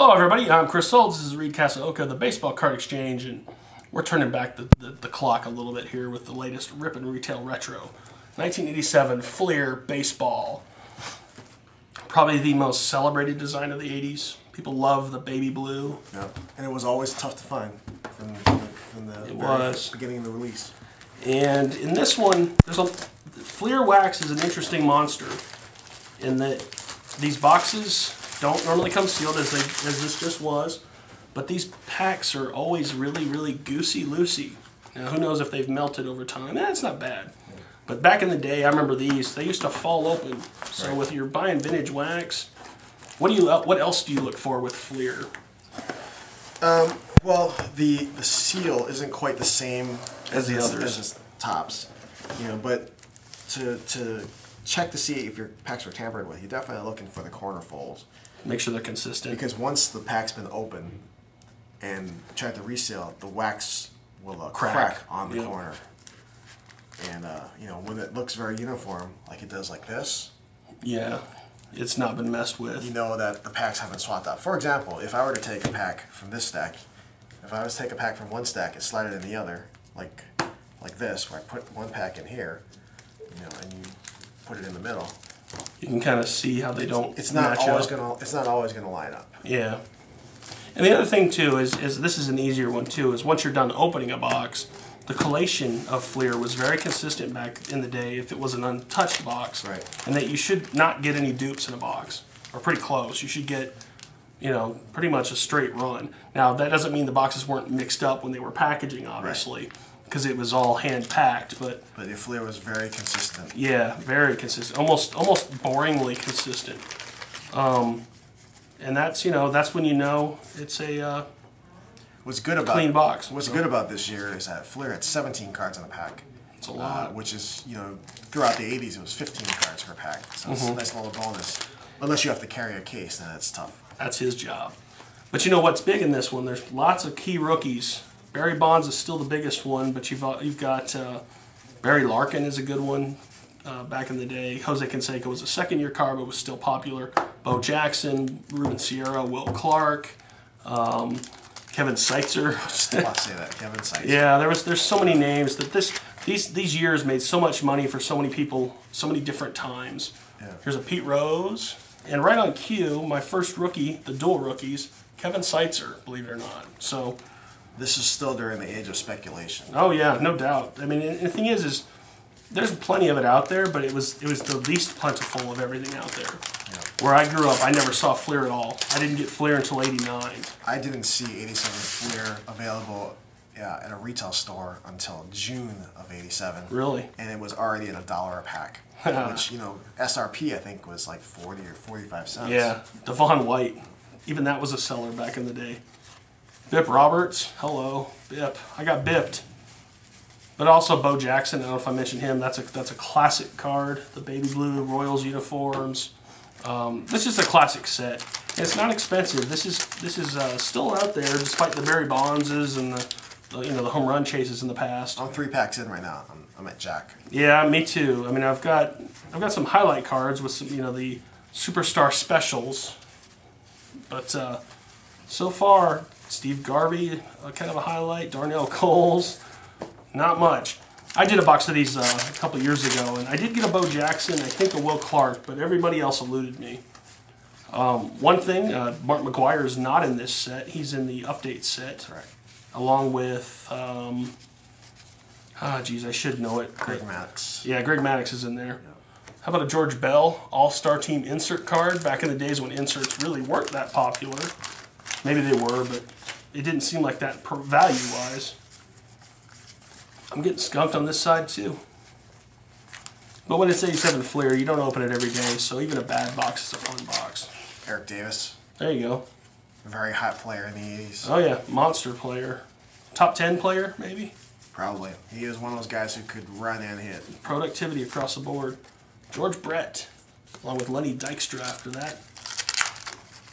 Hello everybody, I'm Chris Sold. This is Reed Kasaoka, the Baseball Card Exchange, and we're turning back the clock a little bit here with the latest Rip and Retail Retro. 1987 Fleer Baseball. Probably the most celebrated design of the 80s. People love the baby blue. Yep. And it was always tough to find from the beginning of the release. And in this one, Fleer wax is an interesting monster in that these boxes don't normally come sealed as this just was, but these packs are always really goosey-loosey. Now who knows if they've melted over time. That's not bad. But back in the day, I remember these, they used to fall open. So with your buying vintage wax, what else do you look for with Fleer? Well, the seal isn't quite the same as the others. As the tops, but to check to see if your packs are tampered with, you're definitely looking for the corner folds. Make sure they're consistent. Because once the pack's been open and tried to reseal, the wax will crack on the corner. And when it looks very uniform, like it does like this, yeah, it's not been messed with. You know that the packs have been swapped out. For example, if I were to take a pack from this stack, if I was to take a pack from one stack and slide it in the other, like this, where I put one pack in here, and you put it in the middle, you can kind of see how they don't match up. It's not always gonna line up. Yeah. And the other thing too is this is an easier one too, is once you're done opening a box, the collation of Fleer was very consistent back in the day if it was an untouched box. Right. And that you should not get any dupes in a box, or pretty close. You should get, pretty much a straight run. Now that doesn't mean the boxes weren't mixed up when they were packaging, obviously, because it was all hand packed. But the Fleer was very consistent. Yeah, very consistent, almost boringly consistent. And that's when it's a What's good about clean box. What's good about this year is that Fleer had 17 cards in a pack. It's a lot. Which is, throughout the 80s it was 15 cards per pack. So it's a nice little bonus. Unless you have to carry a case, then it's tough. That's his job. But what's big in this one? There's lots of key rookies. Barry Bonds is still the biggest one, but you've got Barry Larkin is a good one. Back in the day, Jose Canseco was a second-year card, but was still popular. Bo Jackson, Ruben Sierra, Will Clark. Kevin Seitzer. Just about to say that, Kevin Seitzer. Yeah, there's so many names that these years made so much money for so many people, so many different times. Yeah. Here's a Pete Rose, and right on cue, my first rookie, the dual rookies, Kevin Seitzer, believe it or not. So this is still during the age of speculation. Oh yeah, no doubt. I mean, and the thing is there's plenty of it out there, but it was the least plentiful of everything out there. Yeah. Where I grew up, I never saw Fleer at all. I didn't get Fleer until '89. I didn't see 87 Fleer available at a retail store until June of '87. Really? And it was already at $1 a pack. Which, SRP I think was like 40 or 45 cents. Yeah, Devon White. Even that was a seller back in the day. Bip Roberts. Hello, Bip. I got bipped. But also Bo Jackson. I don't know if I mentioned him. That's a classic card. The baby blue Royals uniforms. This is a classic set. And it's not expensive. This is still out there despite the Barry Bondses and the home run chases in the past. I'm 3 packs in right now. I'm at Jack. Yeah, me too. I mean, I've got some highlight cards with some the superstar specials. But so far, Steve Garvey, kind of a highlight. Darnell Coles. Not much. I did a box of these a couple years ago, and I did get a Bo Jackson, I think a Will Clark, but everybody else eluded me. One thing, Mark McGwire is not in this set. He's in the update set, right? Along with, I should know it. Greg Maddux. Yeah, Greg Maddux is in there. Yeah. How about a George Bell All-Star Team insert card? Back in the days when inserts really weren't that popular. Maybe they were, but it didn't seem like that value-wise. I'm getting skunked on this side too. But when it's 87 Fleer, you don't open it every day, so even a bad box is a fun box. Eric Davis. There you go. A very hot player in the 80s. Oh yeah, monster player. Top 10 player, maybe? Probably. He was one of those guys who could run and hit. Productivity across the board. George Brett, along with Lenny Dykstra after that.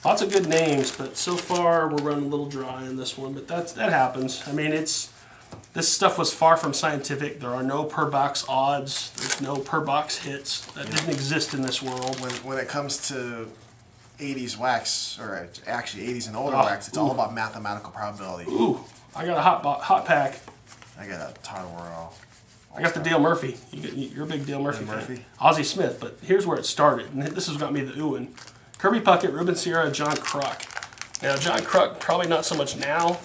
Lots of good names, but so far we're running a little dry in this one, but that happens. I mean, this stuff was far from scientific. There are no per box odds. There's no per box hits. That didn't exist in this world. When it comes to '80s wax, or actually '80s and older wax. It's all about mathematical probability. Ooh, I got a hot pack. I got a Todd Worrell. I got the Dale Murphy. You're a big Dale Murphy fan. Murphy. Ozzie Smith, but here's where it started, and this has got me the oohing. Kirby Puckett, Ruben Sierra, John Kruk. Now, John Kruk, probably not so much now.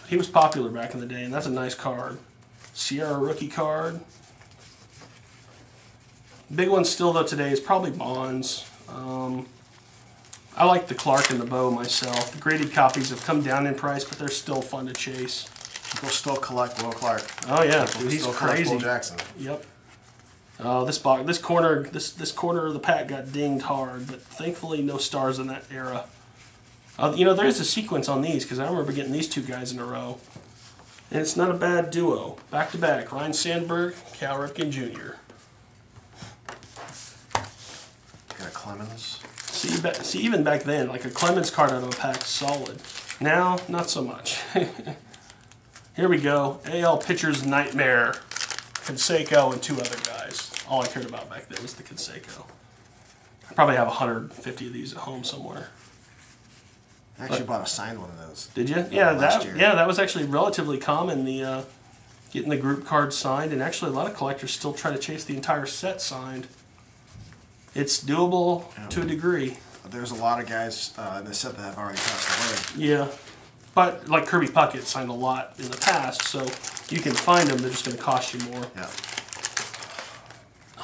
He was popular back in the day, and that's a nice card. Sierra rookie card. Big one still, though, today is probably Bonds. I like the Clark and the Bow myself. The graded copies have come down in price, but they're still fun to chase. People still collect Will Clark. Oh yeah, People dude, he's still collect crazy. Will Jackson. Yep. This corner of the pack got dinged hard, but thankfully no stars in that era. You know, there is a sequence on these because I remember getting these two guys in a row, and it's not a bad duo. Back to back, Ryan Sandberg, Cal Ripken Jr. Got Clemens. See, even back then, like a Clemens card out of a pack, solid. Now, not so much. Here we go. AL Pitcher's Nightmare. Kasaoka and two other guys. All I cared about back then was the Kasaoka. I probably have 150 of these at home somewhere. I actually bought a signed one of those. Did you? Yeah, last year. that was actually relatively common. The getting the group cards signed, and actually a lot of collectors still try to chase the entire set signed. It's doable to a degree. There's a lot of guys in the set that have already passed away. Yeah. But like Kirby Puckett signed a lot in the past, so you can find them. They're just going to cost you more. Yeah.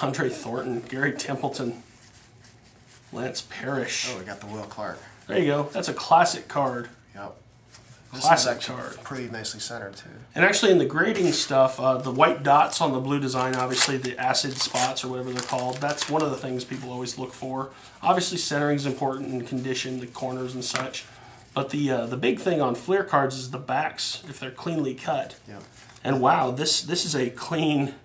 Andre Thornton, Gary Templeton, Lance Parrish. Oh, we got the Will Clark. There you go. That's a classic card. Yep. This Classic is actually card. pretty nicely centered too. And actually in the grading stuff, the white dots on the blue design, obviously the acid spots or whatever they're called, that's one of the things people always look for. Obviously centering is important and condition, the corners and such. But the big thing on Fleer cards is the backs, if they're cleanly cut. Yeah. And wow, this is a clean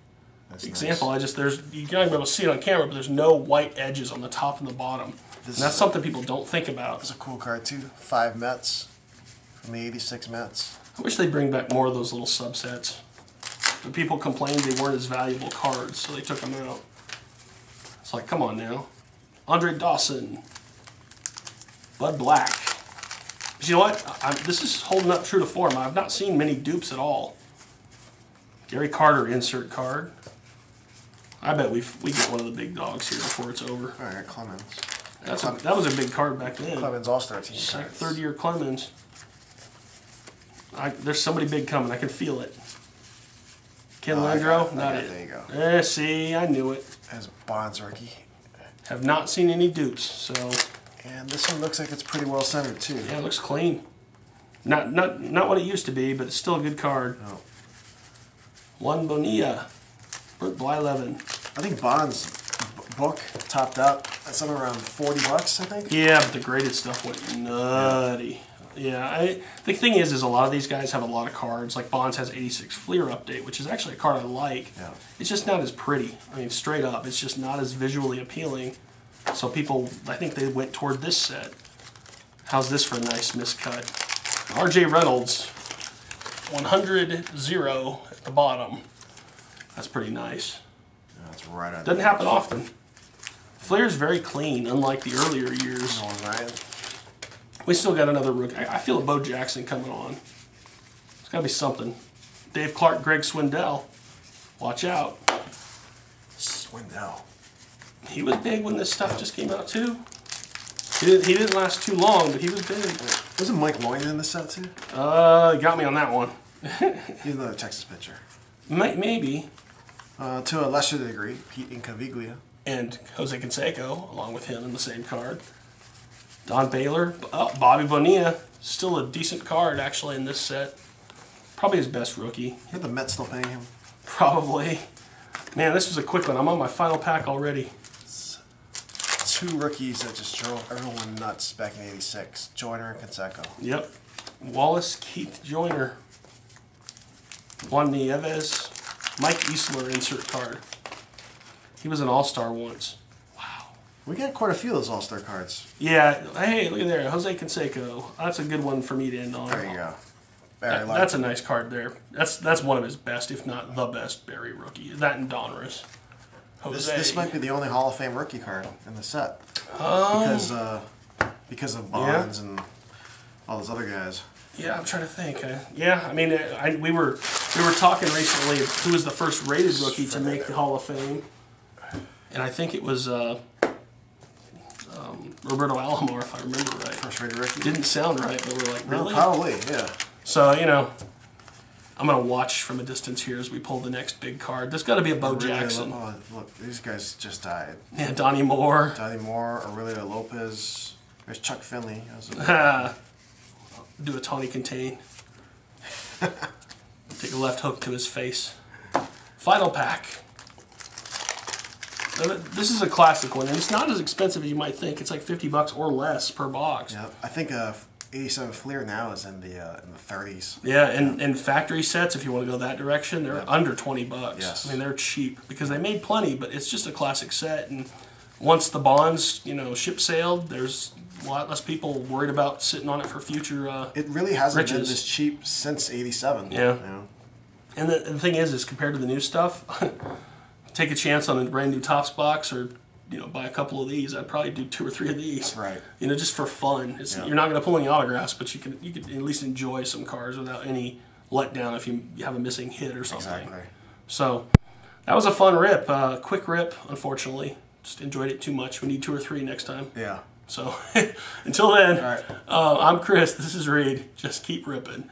example. Nice. You're not able to see it on camera, but there's no white edges on the top and the bottom. And that's something people don't think about. It's a cool card too. 5 Mets from the '86 Mets. I wish they'd bring back more of those little subsets. But people complained they weren't as valuable cards, so they took them out. It's like, come on now. Andre Dawson. Bud Black. But you know what? This is holding up true to form. I've not seen many dupes at all. Gary Carter insert card. I bet we get one of the big dogs here before it's over. All right, Clemens. That was a big card back then. Clemens All-Star team cards. Third-year Clemens. There's somebody big coming. I can feel it. Ken Landreau? Not it. There you go. See, I knew it. As Bonds rookie. Have not seen any dupes, so... And this one looks like it's pretty well centered too. Yeah, it looks clean. Not what it used to be, but it's still a good card. Oh. Juan Bonilla. Bert Blyleven. I think Bonds' book topped out at somewhere around $40, I think. Yeah, but the graded stuff went nutty. Yeah, the thing is a lot of these guys have a lot of cards. Like Bonds has 86 Fleer Update, which is actually a card I like. Yeah. It's just not as pretty. I mean, straight up, it's just not as visually appealing. So people, I think they went toward this set. How's this for a nice miscut? R.J. Reynolds, 100-0 at the bottom. That's pretty nice. Yeah, that's right on. Doesn't happen often. Flair's very clean, unlike the earlier years. Ryan. We still got another rookie. I feel a Bo Jackson coming on. It's got to be something. Dave Clark, Greg Swindell. Watch out. Swindell. He was big when this stuff just came out too. He didn't last too long, but he was big. Wasn't Mike Loyne in the set too? Got me on that one. He's another Texas pitcher. Maybe. To a lesser degree, Pete Incaviglia. And Jose Canseco, along with him in the same card. Don Baylor. Bobby Bonilla. Still a decent card, actually, in this set. Probably his best rookie. Are the Mets still paying him? Probably. Man, this was a quick one. I'm on my final pack already. Two rookies that just drove everyone nuts back in '86. Joyner and Canseco. Yep. Wallace Keith Joyner. Juan Nieves. Mike Easler insert card. He was an all-star once. Wow. We got quite a few of those all-star cards. Yeah. Hey, look at there. Jose Canseco. That's a good one for me to end on. There you go. That's a nice card there. That's one of his best, if not the best, Barry rookie. That and Donruss. Jose. This might be the only Hall of Fame rookie card in the set. Because because of Bonds and all those other guys. Yeah, I'm trying to think. Yeah, I mean, we were talking recently of who was the first rated rookie to make the Hall of Fame, and I think it was Roberto Alomar, if I remember right. First rated rookie? Didn't sound right, but we're like, really? No, probably, yeah. So, you know, I'm going to watch from a distance here as we pull the next big card. There's got to be a Bo Jackson. Look, these guys just died. Yeah, Donnie Moore. Donnie Moore, Aurelio Lopez. There's Chuck Finley. Do a Tawny Contain. Take a left hook to his face. Final pack. This is a classic one, and it's not as expensive as you might think. It's like $50 or less per box. Yeah, I think 87 Fleer now is in the 30s. Yeah, and factory sets, if you want to go that direction, they're under $20. Yes. I mean, they're cheap because they made plenty, but it's just a classic set. And once the Bonds, you know, ship sailed, there's a lot less people worried about sitting on it for future It really hasn't riches. been this cheap since 87. Yeah. You know? And the thing is compared to the new stuff, take a chance on a brand new Topps box or, you know, buy a couple of these. I'd probably do 2 or 3 of these. Right. You know, just for fun. You're not going to pull any autographs, but you can at least enjoy some cards without any letdown if you have a missing hit or something. Exactly. So that was a fun rip. Quick rip, unfortunately. Just enjoyed it too much. We need 2 or 3 next time. Yeah. So until then, All right. I'm Chris. This is Reed. Just keep ripping.